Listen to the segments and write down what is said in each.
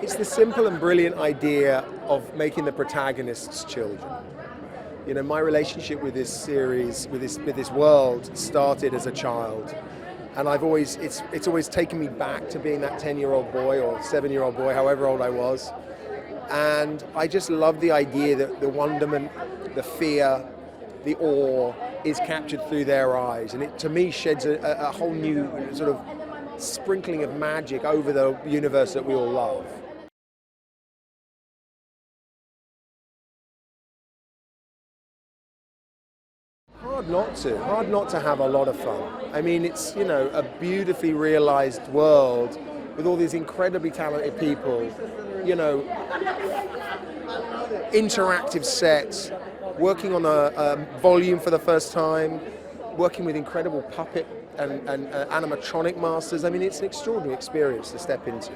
it's the simple and brilliant idea of making the protagonists children. You know, my relationship with this series, with this world, started as a child, and it's always taken me back to being that 10-year-old boy or 7-year-old boy, however old I was, and I just love the idea that the wonderment, the fear, the awe is captured through their eyes, and it to me sheds a whole new sort of sprinkling of magic over the universe that we all love. Hard not to have a lot of fun. I mean, it's, you know, a beautifully realized world with all these incredibly talented people, you know, interactive sets, working on a volume for the first time, working with incredible puppet and animatronic masters. I mean, it's an extraordinary experience to step into.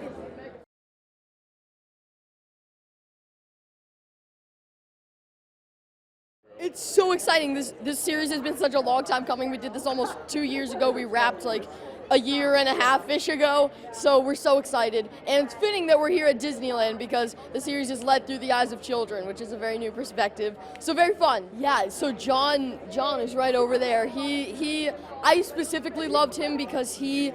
It's so exciting. This series has been such a long time coming. We did this almost 2 years ago. We wrapped like a year and a half-ish ago, so we're so excited. And it's fitting that we're here at Disneyland because the series is led through the eyes of children, which is a very new perspective. So very fun. Yeah, so Jon is right over there. I specifically loved him because he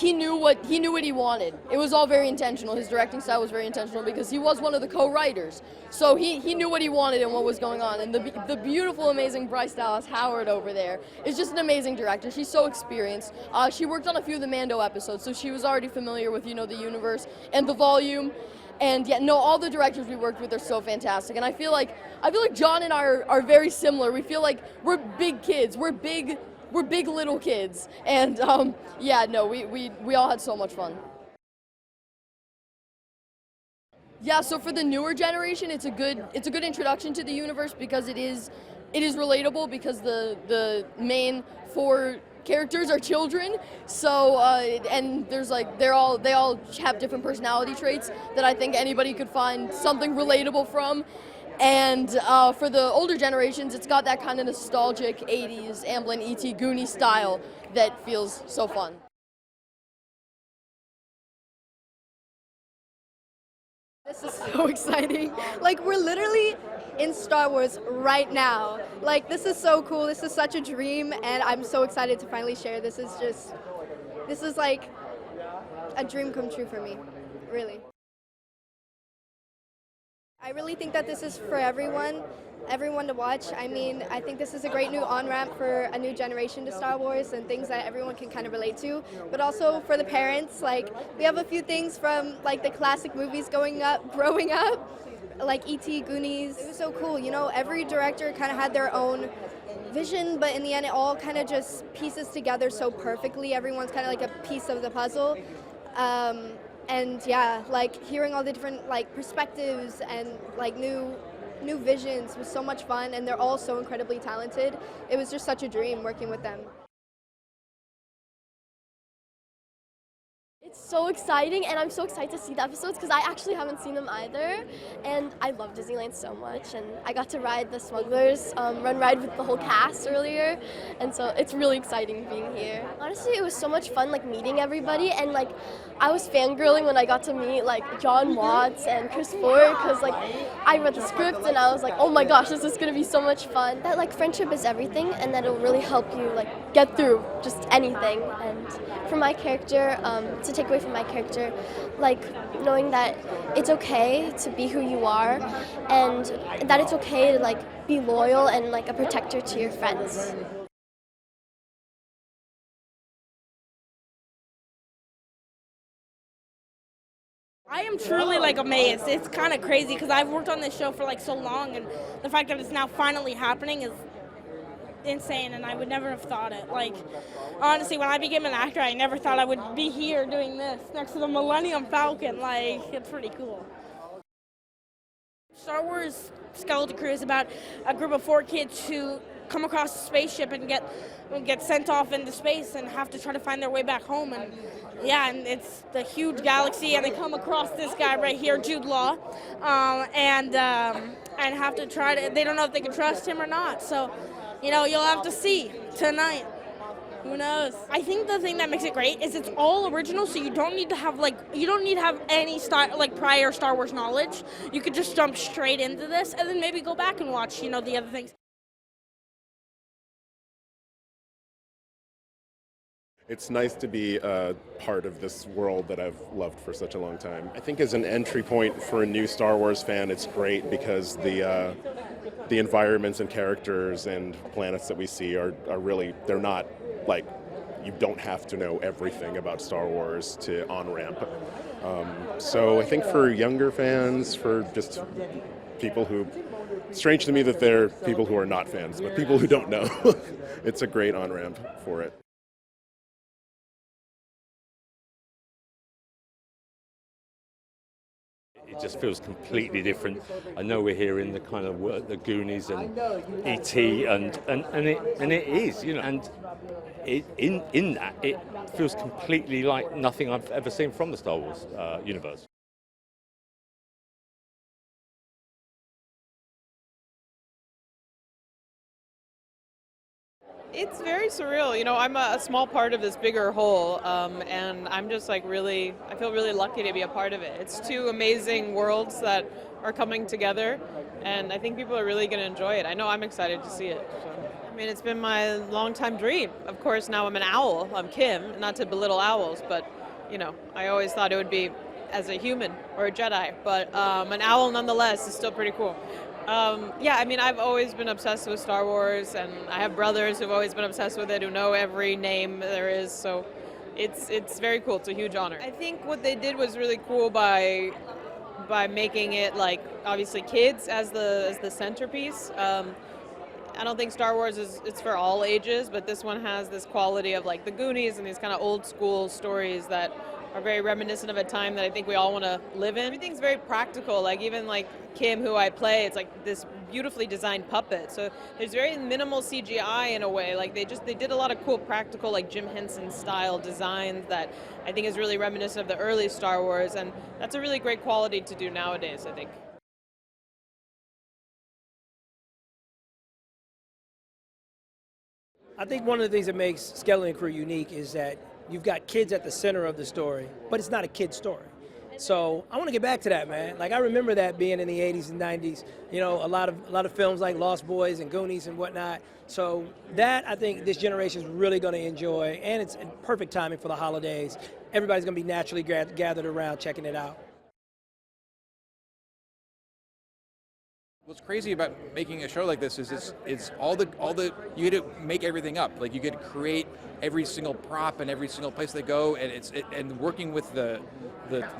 knew what he wanted. It was all very intentional. His directing style was very intentional because he was one of the co-writers. So he knew what he wanted and what was going on. And the beautiful, amazing Bryce Dallas Howard over there is just an amazing director. She's so experienced. She worked on a few of the Mando episodes, so she was already familiar with, you know, the universe and the volume. And yeah, no, all the directors we worked with are so fantastic. And I feel like Jon and I are very similar. We feel like we're big kids. We're big little kids, and yeah, no, we all had so much fun. Yeah, so for the newer generation, it's a good introduction to the universe because it is relatable because the main 4 characters are children. So and there's like they all have different personality traits that I think anybody could find something relatable from. And for the older generations, it's got that kind of nostalgic 80s Amblin E.T. Goonie style that feels so fun. This is so exciting. Like, we're literally in Star Wars right now. Like, this is so cool. This is such a dream, and I'm so excited to finally share. This is like a dream come true for me, really. I really think that this is for everyone to watch. I mean, I think this is a great new on-ramp for a new generation to Star Wars and things that everyone can kind of relate to. But also for the parents, like, we have a few things from like the classic movies growing up, like E.T., Goonies. It was so cool, you know, every director kind of had their own vision, but in the end it all kind of just pieces together so perfectly. Everyone's kind of like a piece of the puzzle. And yeah, like hearing all the different like perspectives and like new visions was so much fun, and they're all so incredibly talented. It was just such a dream working with them. It's so exciting, and I'm so excited to see the episodes because I actually haven't seen them either, and I love Disneyland so much, and I got to ride the Smugglers ride with the whole cast earlier, and so it's really exciting being here. Honestly, it was so much fun like meeting everybody, and like I was fangirling when I got to meet like Jon Watts and Chris Buongiorno because like I read the script and I was like, oh my gosh, this is gonna be so much fun. That like friendship is everything, and that it'll really help you like get through just anything. And for my character, to take away from my character, like knowing that it's okay to be who you are, and that it's okay to like be loyal and like a protector to your friends. I am truly like amazed. It's kind of crazy because I've worked on this show for like so long, and the fact that it's now finally happening is insane, and I would never have thought it. Like, honestly, when I became an actor, I never thought I would be here doing this next to the Millennium Falcon. Like, it's pretty cool. Star Wars Skeleton Crew is about a group of 4 kids who come across a spaceship and get sent off into space and have to try to find their way back home. And yeah, and it's the huge galaxy, and they come across this guy right here, Jude Law, and have to try to. They don't know if they can trust him or not. So, you know, you'll have to see tonight. Who knows? I think the thing that makes it great is it's all original, so you don't need to have any prior Star Wars knowledge. You could just jump straight into this and then maybe go back and watch, the other things. It's nice to be a part of this world that I've loved for such a long time. I think as an entry point for a new Star Wars fan, it's great because the environments and characters and planets that we see are really, they're not like, you don't have to know everything about Star Wars to on-ramp. So I think for younger fans, for just people who, strange to me that they're people who are not fans, but people who don't know, it's a great on-ramp for it. It just feels completely different. I know we're here in the kind of the Goonies and E.T. and it is, and in that it feels completely like nothing I've ever seen from the Star Wars universe. It's very surreal. I'm a small part of this bigger whole, and I'm just I feel really lucky to be a part of it. It's two amazing worlds that are coming together, and I think people are really going to enjoy it. I know I'm excited to see it. So. It's been my longtime dream. Of course, now I'm an owl. I'm Kh'ymm, not to belittle owls, but, I always thought it would be as a human or a Jedi, but an owl nonetheless is still pretty cool. I've always been obsessed with Star Wars, and I have brothers who've always been obsessed with it, who know every name there is, so it's very cool. It's a huge honor. I think what they did was really cool by making it, obviously kids as the centerpiece. I don't think Star Wars it's for all ages, but this one has this quality of, the Goonies and these kind of old school stories that are very reminiscent of a time that I think we all want to live in. Everything's very practical, even Kh'ymm, who I play, it's this beautifully designed puppet. So there's very minimal CGI in a way. They did a lot of cool practical, Jim Henson style designs that I think is really reminiscent of the early Star Wars, and that's a really great quality to do nowadays, I think. I think one of the things that makes Skeleton Crew unique is that you've got kids at the center of the story, but it's not a kid's story. So I want to get back to that, man. I remember that being in the 80s and 90s, a lot of films like Lost Boys and Goonies and whatnot. So that, I think, this generation is really going to enjoy, and it's perfect timing for the holidays. Everybody's going to be naturally gathered around checking it out. What's crazy about making a show like this is it's all the you get to make everything up. You get to create every single prop and every single place they go, and and working with the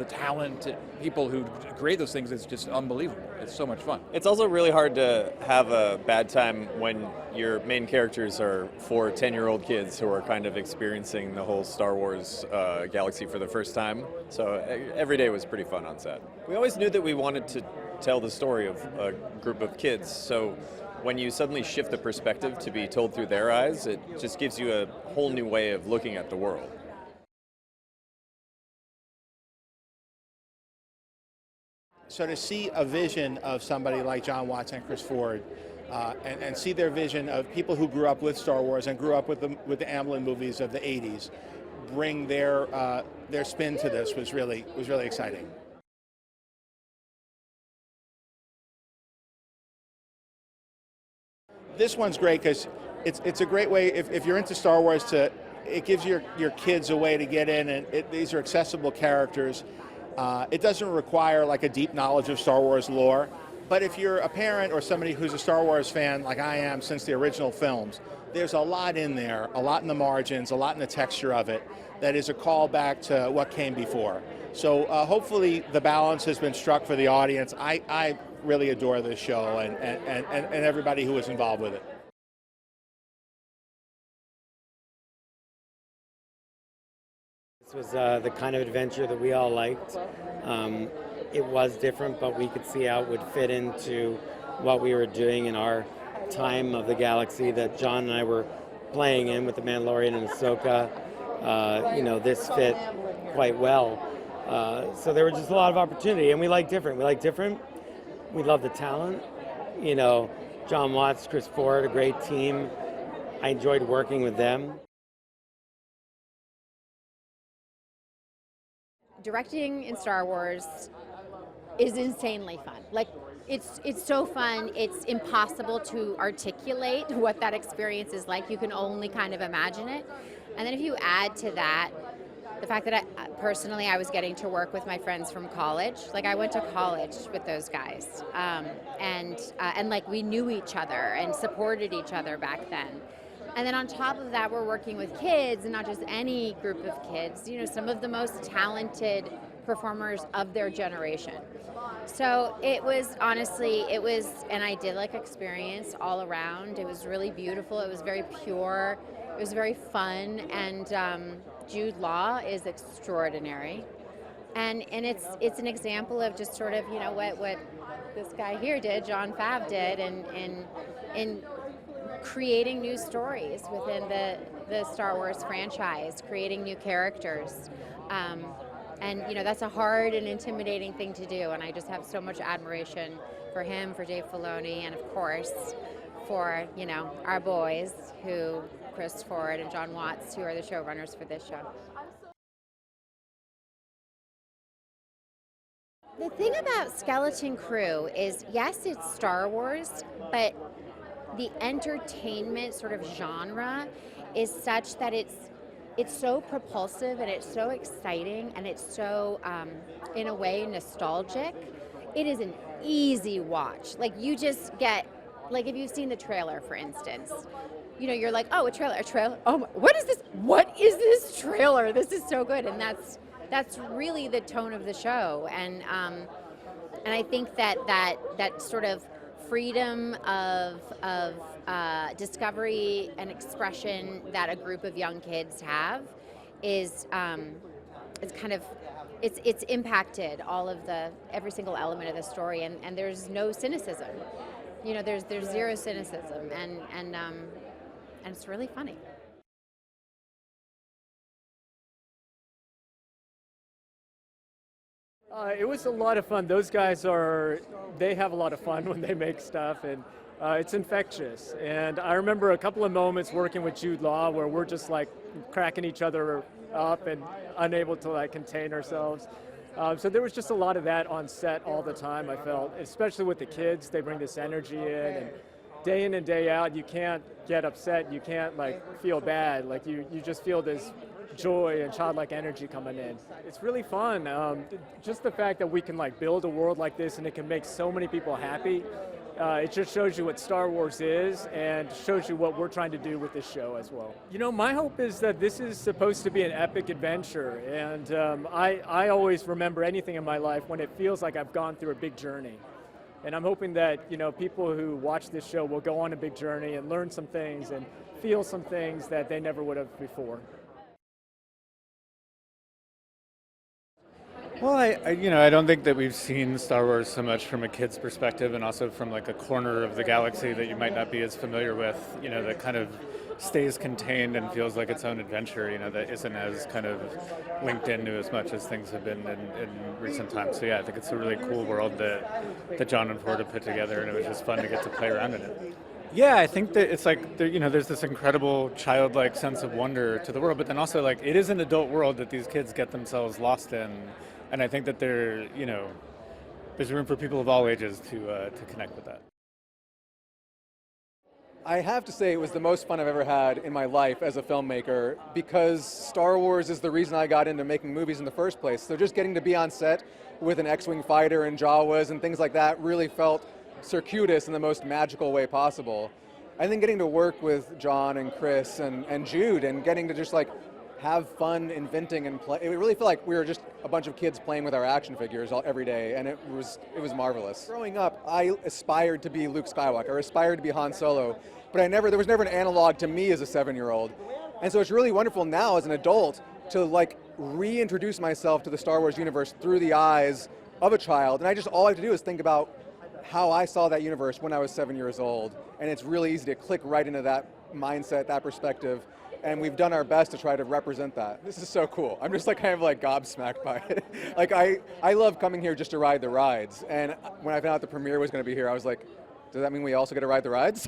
talented people who create those things is just unbelievable. It's so much fun. It's also really hard to have a bad time when your main characters are 4 10-year-old kids who are kind of experiencing the whole Star Wars galaxy for the first time. So every day was pretty fun on set. We always knew that we wanted to tell the story of a group of kids, so when you suddenly shift the perspective to be told through their eyes, it just gives you a whole new way of looking at the world. So to see a vision of somebody like Jon Watts and Chris Ford, and see their vision of people who grew up with Star Wars and grew up with the Amblin movies of the 80s, bring their spin to this was really exciting. This one's great because it's a great way, if you're into Star Wars, it gives your kids a way to get in, and these are accessible characters. It doesn't require a deep knowledge of Star Wars lore, but if you're a parent or somebody who's a Star Wars fan like I am since the original films, there's a lot in there, a lot in the margins, a lot in the texture of it that is a callback to what came before. So hopefully the balance has been struck for the audience. I really adore this show and everybody who was involved with it. This was the kind of adventure that we all liked. It was different, but we could see how it would fit into what we were doing in our time of the galaxy that Jon and I were playing in with The Mandalorian and Ahsoka. This fit quite well. So there was just a lot of opportunity, and we like different. We love the talent. Jon Watts, Chris Ford, a great team. I enjoyed working with them. directing in Star Wars is insanely fun. Like, it's so fun. It's impossible to articulate what that experience is like. You can only kind of imagine it. And then if you add to that the fact that I was getting to work with my friends from college. Like, I went to college with those guys, and like, we knew each other and supported each other back then. And then on top of that, we're working with kids, and not just any group of kids, you know, some of the most talented performers of their generation. So it was an idyllic experience all around. It was really beautiful. It was very pure. It was very fun. And Jude Law is extraordinary. And it's an example of just sort of, you know, what this guy here did, Jon Favreau did, in creating new stories within the Star Wars franchise, creating new characters. And, you know, that's a hard and intimidating thing to do, and I just have so much admiration for him, for Dave Filoni, and of course for, you know, our boys, Chris Ford and Jon Watts, who are the showrunners for this show. The thing about Skeleton Crew is, yes, it's Star Wars, but the entertainment sort of genre is such that it's so propulsive and it's so exciting and it's so, in a way, nostalgic. It is an easy watch. Like, you just get, like, if you've seen the trailer, for instance, you know, you're like, oh, a trailer. Oh, what is this? What is this trailer? This is so good. And that's really the tone of the show. And I think that sort of freedom of discovery and expression that a group of young kids have is it's impacted every single element of the story, and there's no cynicism. You know, there's zero cynicism, and it's really funny. It was a lot of fun. Those guys they have a lot of fun when they make stuff, and it's infectious. And I remember a couple of moments working with Jude Law where we're just like cracking each other up and unable to like contain ourselves. So there was just a lot of that on set all the time, I felt, especially with the kids. They bring this energy in and day out, you can't get upset, you can't like feel bad, like you just feel this joy and childlike energy coming in. It's really fun. Just the fact that we can like build a world like this and it can make so many people happy, it just shows you what Star Wars is and shows you what we're trying to do with this show as well. You know, my hope is that this is supposed to be an epic adventure, and I always remember anything in my life when it feels like I've gone through a big journey. And I'm hoping that, you know, people who watch this show will go on a big journey and learn some things and feel some things that they never would have before. Well, I don't think that we've seen Star Wars so much from a kid's perspective, and also from like a corner of the galaxy that you might not be as familiar with, you know, that kind of stays contained and feels like its own adventure, you know, that isn't as kind of linked into as much as things have been in recent times. So yeah, I think it's a really cool world that Jon and Ford have put together, and it was just fun to get to play around in it. Yeah, I think that it's like, you know, there's this incredible childlike sense of wonder to the world, but then also like it is an adult world that these kids get themselves lost in. And I think that there's room for people of all ages to connect with that. I have to say it was the most fun I've ever had in my life as a filmmaker, because Star Wars is the reason I got into making movies in the first place. So just getting to be on set with an X-Wing fighter and Jawas and things like that really felt circuitous in the most magical way possible. I think getting to work with Jon and Chris and Jude and getting to just like have fun inventing and play. It really felt like we were just a bunch of kids playing with our action figures every day, and it was marvelous. Growing up, I aspired to be Luke Skywalker, or aspired to be Han Solo, but there was never an analog to me as a 7-year-old. And so it's really wonderful now as an adult to like reintroduce myself to the Star Wars universe through the eyes of a child, and all I have to do is think about how I saw that universe when I was 7 years old, and it's really easy to click right into that mindset, that perspective. And we've done our best to try to represent that. This is so cool. I'm just like kind of like gobsmacked by it. Like I love coming here just to ride the rides. And when I found out the premiere was going to be here, I was like, does that mean we also get to ride the rides?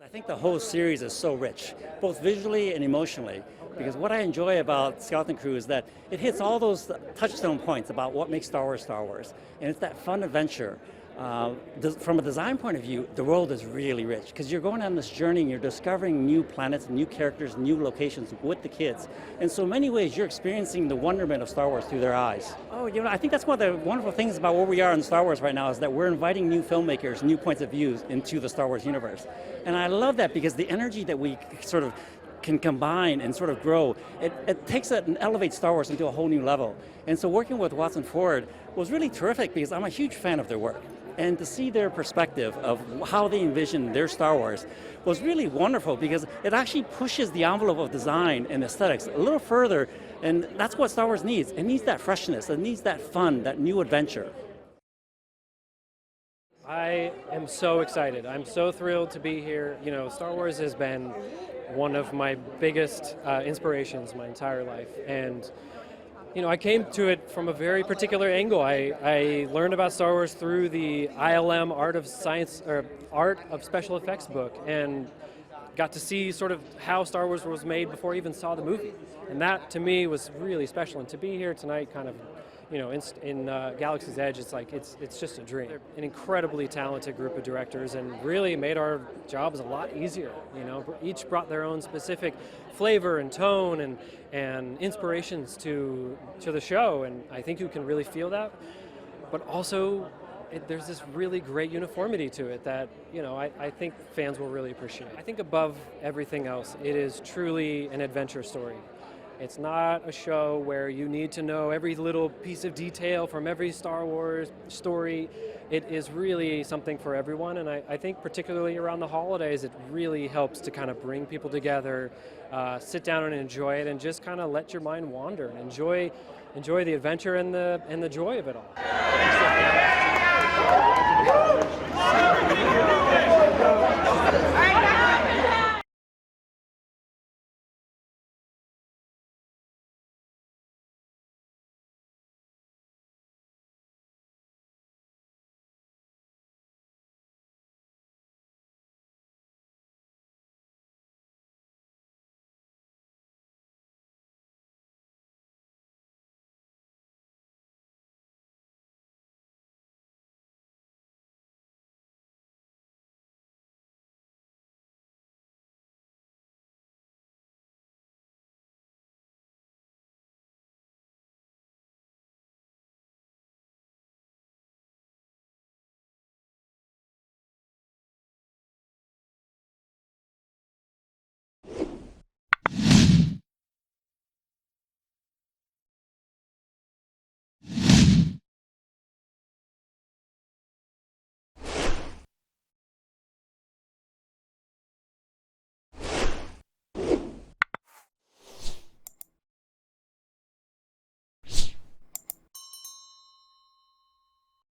I think the whole series is so rich, both visually and emotionally, because what I enjoy about Skeleton Crew is that it hits all those touchstone points about what makes Star Wars, and it's that fun adventure. From a design point of view, the world is really rich because you're going on this journey and you're discovering new planets, new characters, new locations with the kids. In so many ways, you're experiencing the wonderment of Star Wars through their eyes. Oh, you know, I think that's one of the wonderful things about where we are in Star Wars right now is that we're inviting new filmmakers, new points of view into the Star Wars universe. And I love that because the energy that we sort of can combine and sort of grow, it takes it and elevates Star Wars into a whole new level. And so working with Watts and Ford was really terrific because I'm a huge fan of their work. And to see their perspective of how they envision their Star Wars was really wonderful because it actually pushes the envelope of design and aesthetics a little further, and that's what Star Wars needs. It needs that freshness, it needs that fun, that new adventure. I am so excited. I'm so thrilled to be here. You know, Star Wars has been one of my biggest inspirations my entire life, and you know, I came to it from a very particular angle. I learned about Star Wars through the ILM Art of Special Effects book, and got to see sort of how Star Wars was made before I even saw the movie. And that, to me, was really special. And to be here tonight, kind of, you know, in Galaxy's Edge, it's like it's just a dream. They're an incredibly talented group of directors, and really made our jobs a lot easier. You know, each brought their own specific flavor and tone and inspirations to the show, and I think you can really feel that. But also, there's this really great uniformity to it that, you know, I think fans will really appreciate. I think above everything else, it is truly an adventure story. It's not a show where you need to know every little piece of detail from every Star Wars story. It is really something for everyone, and I think particularly around the holidays, it really helps to kind of bring people together, sit down and enjoy it, and just kind of let your mind wander and enjoy the adventure and the joy of it all.